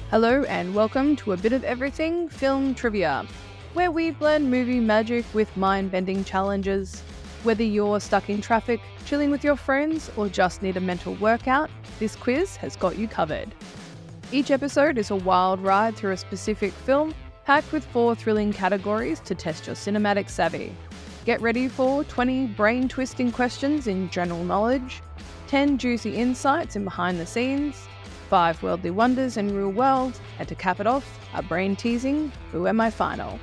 Hello and welcome to A Bit of Everything Film Trivia, where we blend movie magic with mind-bending challenges. Whether you're stuck in traffic, chilling with your friends, or just need a mental workout, this quiz has got you covered. Each episode is a wild ride through a specific film, packed with 4 thrilling categories to test your cinematic savvy. Get ready for 20 brain-twisting questions in general knowledge, 10 juicy insights in behind the scenes, 5 worldly wonders in real world, and to cap it off, a brain-teasing Who Am I final.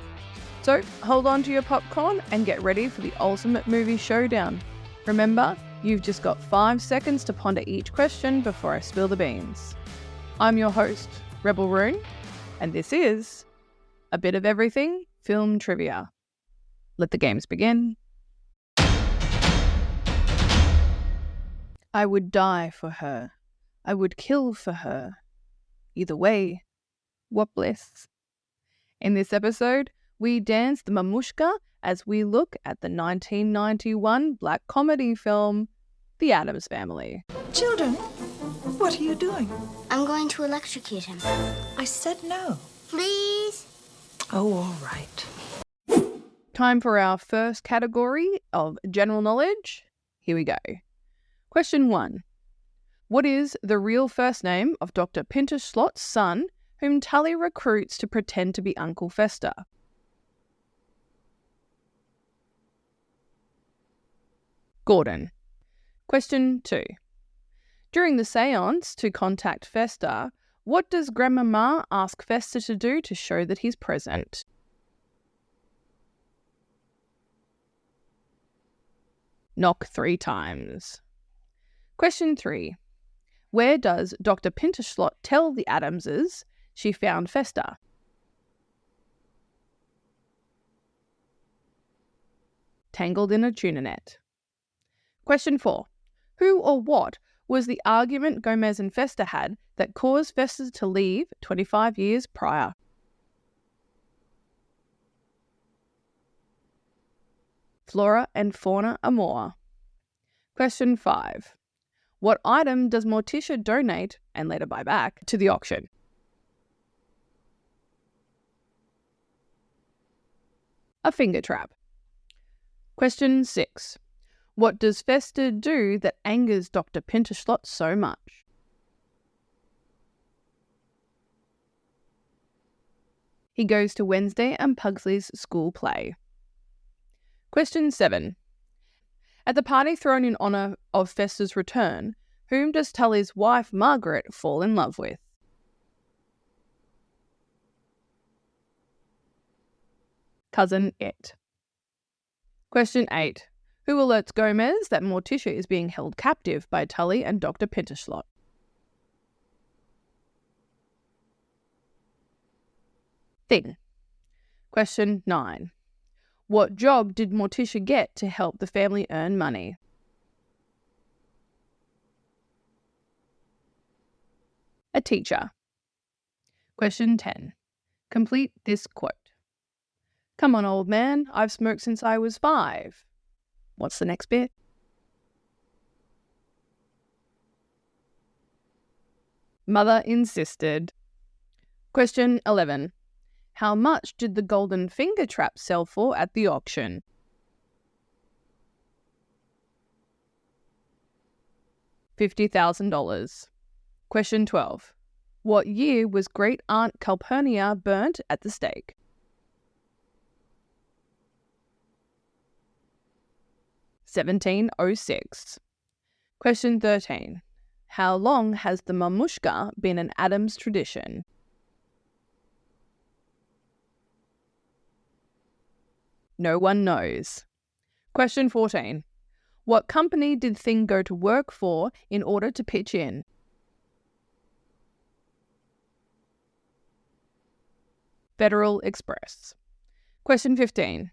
So hold on to your popcorn and get ready for the ultimate movie showdown. Remember, you've just got 5 seconds to ponder each question before I spill the beans. I'm your host, Rebel Rune, and this is A Bit of Everything Film Trivia. Let the games begin. I would die for her. I would kill for her. Either way, what bliss. In this episode, we dance the mamushka as we look at the 1991 black comedy film, The Addams Family. Children, what are you doing? I'm going to electrocute him. I said no. Please? Oh, all right. Time for our first category of general knowledge. Here we go. Question 1. What is the real first name of Dr. Pinterschlott's son, whom Tully recruits to pretend to be Uncle Fester? Gordon. Question 2. During the séance to contact Fester, what does Grandmama ask Fester to do to show that he's present? Knock 3 times. Question 3. Where does Dr. Pinterschlott tell the Addamses she found Fester? Tangled in a tuna net. Question 4. Who or what was the argument Gomez and Fester had that caused Fester to leave 25 years prior? Flora and fauna amour. Question 5. What item does Morticia donate, and later buy back, to the auction? A finger trap. Question 6. What does Fester do that angers Dr. Pinterschlott so much? He goes to Wednesday and Pugsley's school play. Question 7. At the party thrown in honour of Fester's return, whom does Tully's wife Margaret fall in love with? Cousin It. Question 8. Who alerts Gomez that Morticia is being held captive by Tully and Dr. Pinterschlott? Thing. Question 9. What job did Morticia get to help the family earn money? A teacher. Question 10. Complete this quote. Come on, old man, I've smoked since I was 5. What's the next bit? Mother insisted. Question 11. How much did the golden finger trap sell for at the auction? $50,000. Question 12. What year was Great Aunt Calpurnia burnt at the stake? (1706). Question 13. How long has the mamushka been an Addams tradition? No one knows. Question 14. What company did Thing go to work for in order to pitch in? Federal Express. Question 15.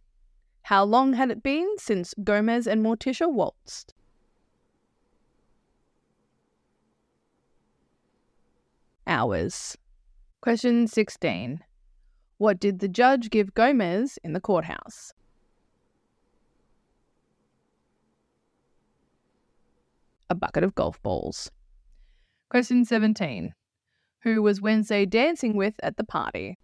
How long had it been since Gomez and Morticia waltzed? Hours. Question 16. What did the judge give Gomez in the courthouse? A bucket of golf balls. Question 17. Who was Wednesday dancing with at the party?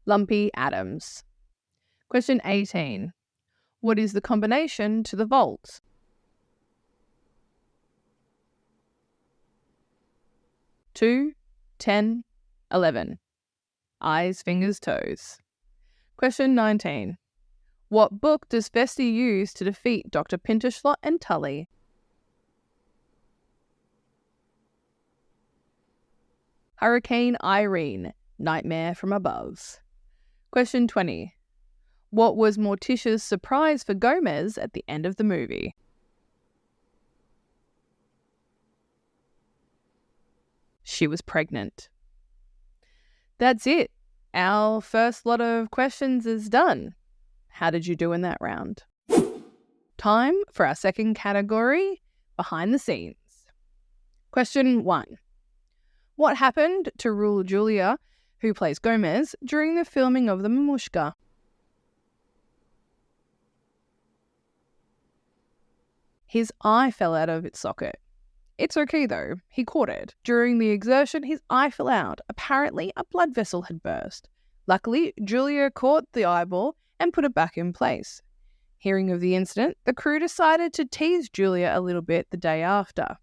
Lumpy Addams. Question 18. What is the combination to the vault? Two, 10, 11. Eyes, fingers, toes. Question 19. What book does Festi use to defeat Dr. Pinterschlot and Tully? Hurricane Irene, Nightmare from Above. Question 20. What was Morticia's surprise for Gomez at the end of the movie? She was pregnant. That's it. Our first lot of questions is done. How did you do in that round? Time for our second category, behind the scenes. Question 1. What happened to Raul Julia, who plays Gomez, during the filming of the Mamushka? His eye fell out of its socket. It's okay though, he caught it. During the exertion, his eye fell out. Apparently, a blood vessel had burst. Luckily, Julia caught the eyeball and put it back in place. Hearing of the incident, the crew decided to tease Julia a little bit the day after.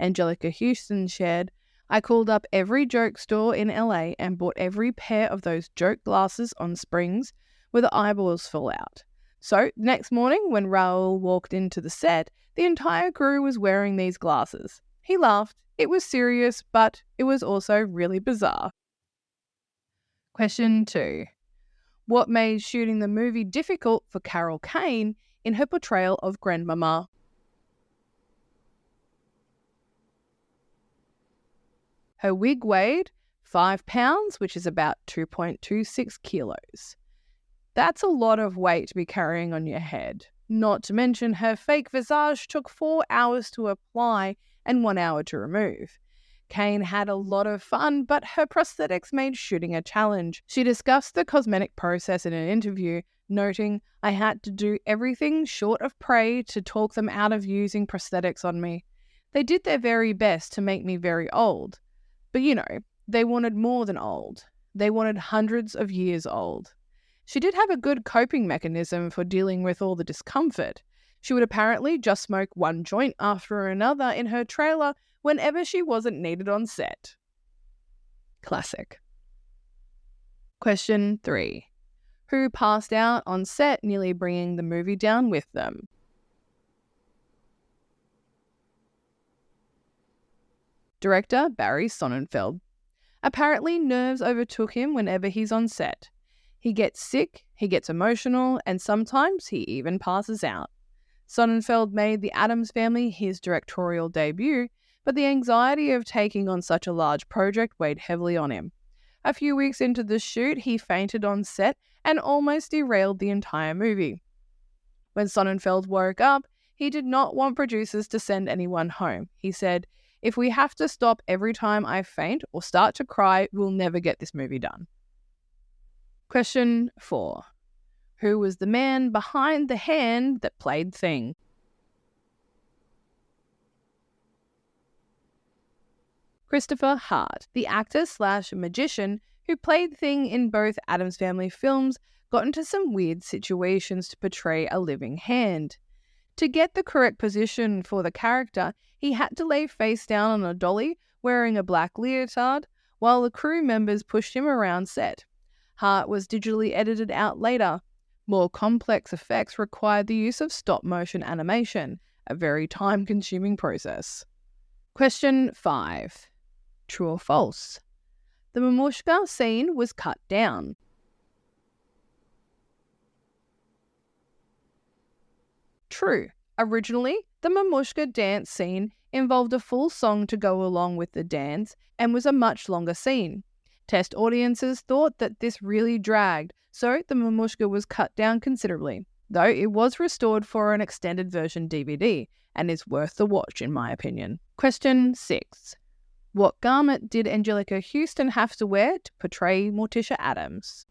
Anjelica Huston shared, I called up every joke store in LA and bought every pair of those joke glasses on springs where the eyeballs fall out. So, next morning when Raul walked into the set, the entire crew was wearing these glasses. He laughed. It was serious, but it was also really bizarre. Question 2. What made shooting the movie difficult for Carol Kane in her portrayal of Grandmama? Her wig weighed 5 pounds, which is about 2.26 kilos. That's a lot of weight to be carrying on your head. Not to mention her fake visage took 4 hours to apply and 1 hour to remove. Kane had a lot of fun, but her prosthetics made shooting a challenge. She discussed the cosmetic process in an interview, noting, I had to do everything short of pray to talk them out of using prosthetics on me. They did their very best to make me very old. But they wanted more than old. They wanted hundreds of years old. She did have a good coping mechanism for dealing with all the discomfort. She would apparently just smoke one joint after another in her trailer whenever she wasn't needed on set. Classic. Question 3. Who passed out on set, nearly bringing the movie down with them? Director Barry Sonnenfeld. Apparently, nerves overtook him whenever he's on set. He gets sick, he gets emotional, and sometimes he even passes out. Sonnenfeld made The Addams Family his directorial debut, but the anxiety of taking on such a large project weighed heavily on him. A few weeks into the shoot, he fainted on set and almost derailed the entire movie. When Sonnenfeld woke up, he did not want producers to send anyone home. He said, if we have to stop every time I faint or start to cry, we'll never get this movie done. Question 4. Who was the man behind the hand that played Thing? Christopher Hart, the actor/magician who played Thing in both Addams Family films, got into some weird situations to portray a living hand. To get the correct position for the character, he had to lay face down on a dolly wearing a black leotard while the crew members pushed him around set. Hart was digitally edited out later. More complex effects required the use of stop-motion animation, a very time-consuming process. Question 5. True or false? The Mamushka scene was cut down. True. Originally, the Mamushka dance scene involved a full song to go along with the dance and was a much longer scene. Test audiences thought that this really dragged, so the Mamushka was cut down considerably, though it was restored for an extended version DVD and is worth the watch in my opinion. Question 6. What garment did Anjelica Huston have to wear to portray Morticia Addams?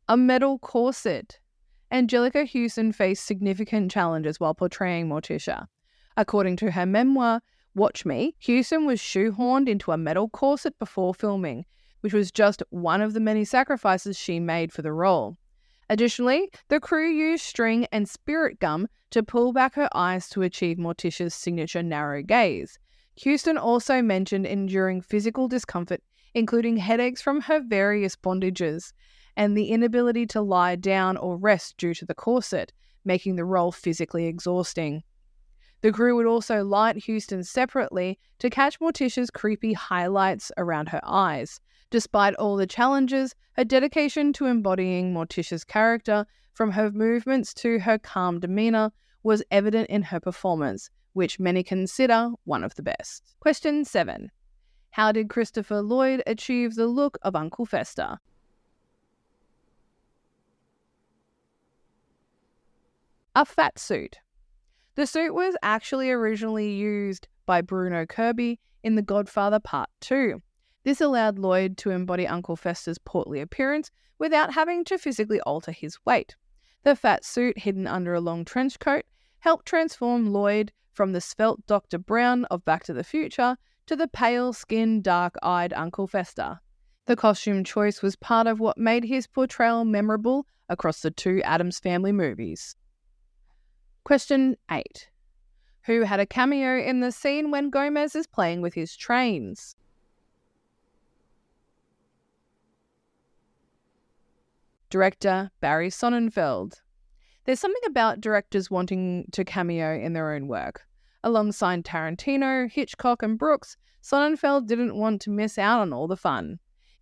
A metal corset. Anjelica Huston faced significant challenges while portraying Morticia. According to her memoir, Watch Me, Huston was shoehorned into a metal corset before filming, which was just one of the many sacrifices she made for the role. Additionally, the crew used string and spirit gum to pull back her eyes to achieve Morticia's signature narrow gaze. Huston also mentioned enduring physical discomfort, including headaches from her various bondages, and the inability to lie down or rest due to the corset, making the role physically exhausting. The crew would also light Huston separately to catch Morticia's creepy highlights around her eyes. Despite all the challenges, her dedication to embodying Morticia's character, from her movements to her calm demeanour, was evident in her performance, which many consider one of the best. Question 7. How did Christopher Lloyd achieve the look of Uncle Fester? A fat suit. The suit was actually originally used by Bruno Kirby in The Godfather Part 2. This allowed Lloyd to embody Uncle Fester's portly appearance without having to physically alter his weight. The fat suit, hidden under a long trench coat, helped transform Lloyd from the svelte Dr. Brown of Back to the Future to the pale-skinned, dark-eyed Uncle Fester. The costume choice was part of what made his portrayal memorable across the two Addams Family movies. Question 8. Who had a cameo in the scene when Gomez is playing with his trains? Director Barry Sonnenfeld. There's something about directors wanting to cameo in their own work. Alongside Tarantino, Hitchcock, and Brooks, Sonnenfeld didn't want to miss out on all the fun.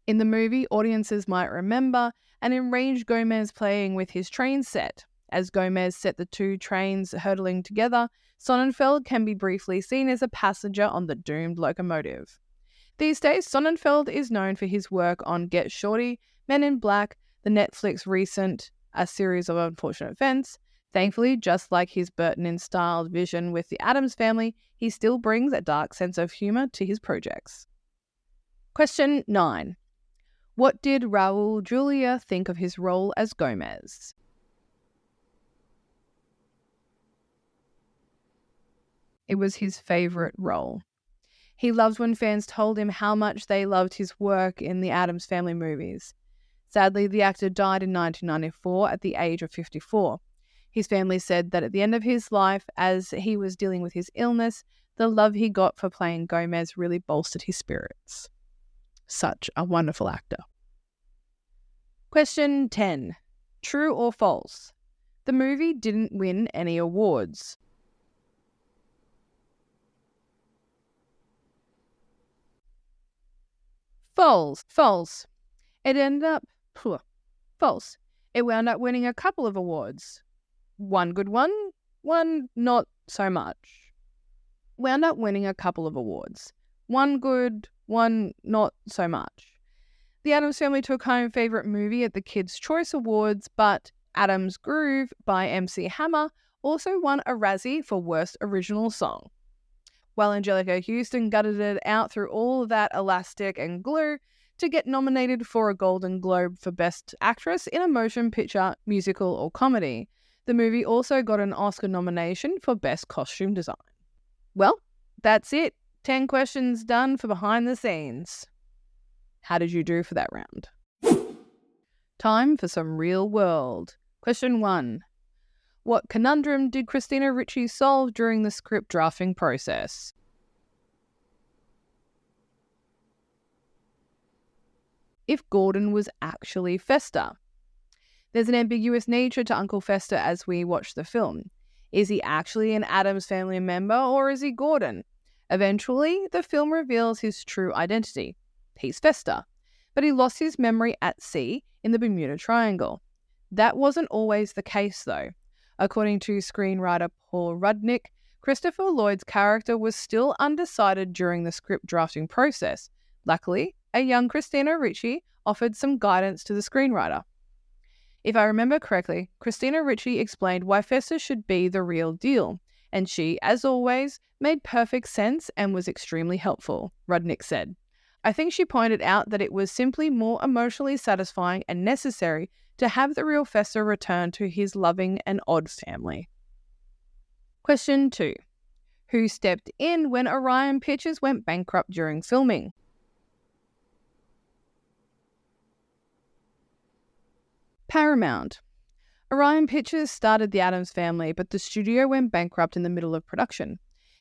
In the movie, audiences might remember an enraged Gomez playing with his train set. As Gomez set the two trains hurtling together, Sonnenfeld can be briefly seen as a passenger on the doomed locomotive. These days, Sonnenfeld is known for his work on Get Shorty, Men in Black, the Netflix recent A Series of Unfortunate Events. Thankfully, just like his Burton-styled vision with the Addams Family, he still brings a dark sense of humour to his projects. Question 9. What did Raul Julia think of his role as Gomez? It was his favourite role. He loved when fans told him how much they loved his work in the Addams Family movies. Sadly, the actor died in 1994 at the age of 54. His family said that at the end of his life, as he was dealing with his illness, the love he got for playing Gomez really bolstered his spirits. Such a wonderful actor. Question 10. True or false? The movie didn't win any awards. False. False. It wound up winning a couple of awards. One good one not so much. Wound up winning a couple of awards. One good, one not so much. The Addams Family took home favourite movie at the Kids' Choice Awards, but Adam's Groove by MC Hammer also won a Razzie for Worst Original Song. While Anjelica Huston gutted it out through all of that elastic and glue to get nominated for a Golden Globe for Best Actress in a Motion Picture, Musical or Comedy, the movie also got an Oscar nomination for Best Costume Design. Well, that's it. 10 questions done for behind the scenes. How did you do for that round? Time for some real world. Question 1. What conundrum did Christina Ricci solve during the script drafting process? If Gordon was actually Fester. There's an ambiguous nature to Uncle Fester as we watch the film. Is he actually an Addams Family member or is he Gordon? Eventually, the film reveals his true identity. He's Fester, but he lost his memory at sea in the Bermuda Triangle. That wasn't always the case, though. According to screenwriter Paul Rudnick, Christopher Lloyd's character was still undecided during the script drafting process. Luckily, a young Christina Ricci offered some guidance to the screenwriter. If I remember correctly, Christina Ricci explained why Fester should be the real deal, and she, as always, made perfect sense and was extremely helpful, Rudnick said. I think she pointed out that it was simply more emotionally satisfying and necessary to have the real Fester return to his loving and odd family. Question 2. Who stepped in when Orion Pictures went bankrupt during filming? Paramount. Orion Pictures started the Addams Family, but the studio went bankrupt in the middle of production.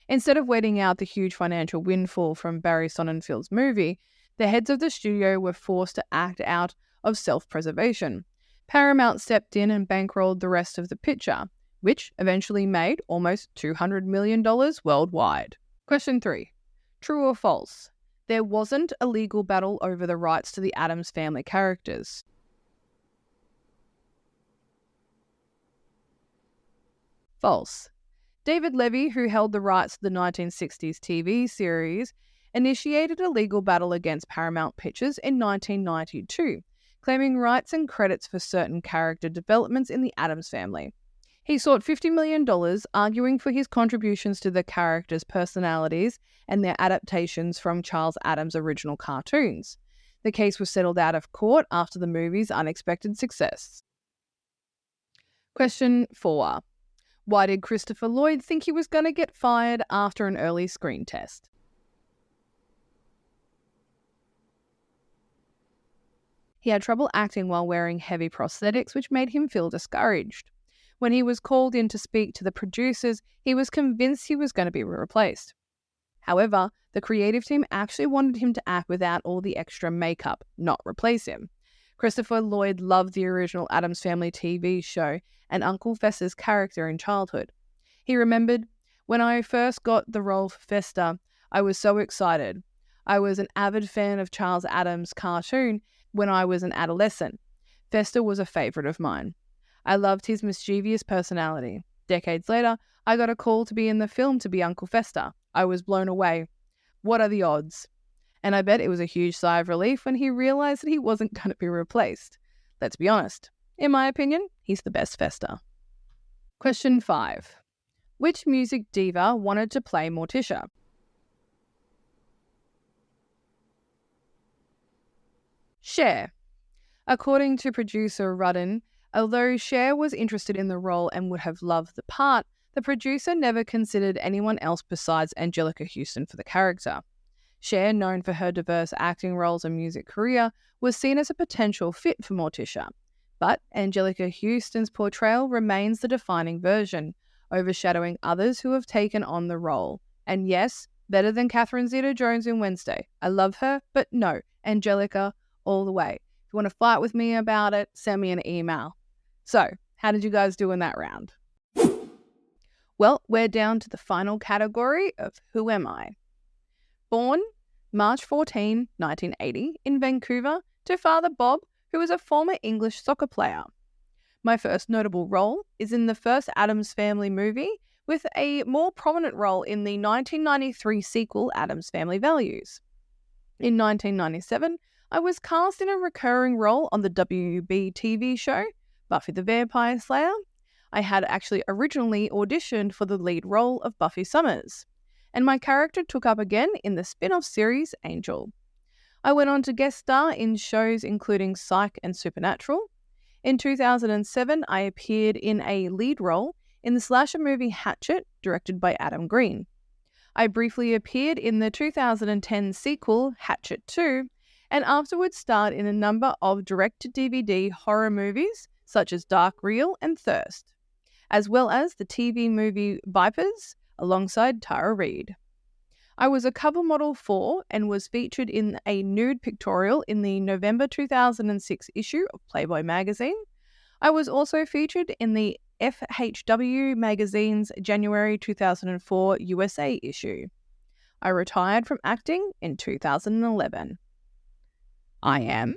Instead of waiting out the huge financial windfall from Barry Sonnenfeld's movie, the heads of the studio were forced to act out of self-preservation. Paramount stepped in and bankrolled the rest of the picture, which eventually made almost $200 million worldwide. Question 3. True or false? There wasn't a legal battle over the rights to the Addams Family characters. False. David Levy, who held the rights to the 1960s TV series, initiated a legal battle against Paramount Pictures in 1992, claiming rights and credits for certain character developments in the Addams Family. He sought $50 million, arguing for his contributions to the characters' personalities and their adaptations from Charles Addams' original cartoons. The case was settled out of court after the movie's unexpected success. Question 4. Why did Christopher Lloyd think he was going to get fired after an early screen test? He had trouble acting while wearing heavy prosthetics, which made him feel discouraged. When he was called in to speak to the producers, he was convinced he was going to be replaced. However, the creative team actually wanted him to act without all the extra makeup, not replace him. Christopher Lloyd loved the original Addams Family TV show and Uncle Fester's character in childhood. He remembered, "When I first got the role for Fester, I was so excited. I was an avid fan of Charles Addams' cartoon when I was an adolescent. Fester was a favourite of mine. I loved his mischievous personality. Decades later, I got a call to be in the film to be Uncle Fester. I was blown away. What are the odds?" And I bet it was a huge sigh of relief when he realised that he wasn't going to be replaced. Let's be honest. In my opinion, he's the best Fester. Question 5. Which music diva wanted to play Morticia? Cher. According to producer Rudden, although Cher was interested in the role and would have loved the part, the producer never considered anyone else besides Anjelica Huston for the character. Cher, known for her diverse acting roles and music career, was seen as a potential fit for Morticia. But Anjelica Huston's portrayal remains the defining version, overshadowing others who have taken on the role. And yes, better than Catherine Zeta-Jones in Wednesday. I love her, but no, Anjelica all the way. If you want to fight with me about it, send me an email. So, how did you guys do in that round? Well, we're down to the final category of Who Am I? Born March 14, 1980, in Vancouver, to Father Bob, who was a former English soccer player. My first notable role is in the first Addams Family movie, with a more prominent role in the 1993 sequel Addams Family Values. In 1997, I was cast in a recurring role on the WB TV show Buffy the Vampire Slayer. I had actually originally auditioned for the lead role of Buffy Summers, and my character took up again in the spin-off series Angel. I went on to guest star in shows including Psych and Supernatural. In 2007, I appeared in a lead role in the slasher movie Hatchet, directed by Adam Green. I briefly appeared in the 2010 sequel Hatchet 2, and afterwards starred in a number of direct-to-DVD horror movies such as Dark Real and Thirst, as well as the TV movie Vipers alongside Tara Reid. I was a cover model for and was featured in a nude pictorial in the November 2006 issue of Playboy magazine. I was also featured in the FHW magazine's January 2004 USA issue. I retired from acting in 2011. I am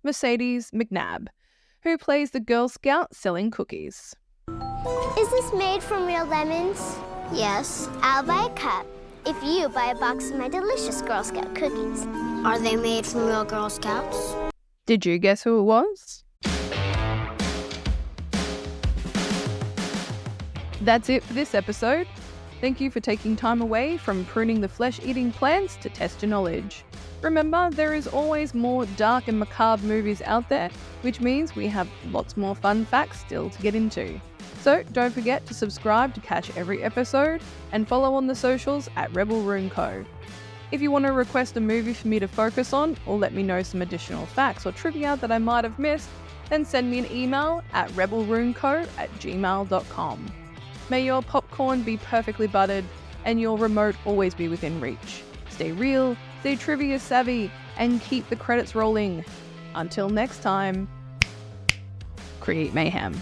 Mercedes McNabb, who plays the Girl Scout selling cookies. Is this made from real lemons? Yes. I'll buy a cup if you buy a box of my delicious Girl Scout cookies. Are they made from real Girl Scouts? Did you guess who it was? That's it for this episode. Thank you for taking time away from pruning the flesh-eating plants to test your knowledge. Remember, there is always more dark and macabre movies out there, which means we have lots more fun facts still to get into. So don't forget to subscribe to catch every episode and follow on the socials at Rebel Room Co. If you want to request a movie for me to focus on or let me know some additional facts or trivia that I might have missed, then send me an email at rebelroomco@gmail.com. May your popcorn be perfectly buttered and your remote always be within reach. Stay real, stay trivia savvy, and keep the credits rolling. Until next time, create mayhem.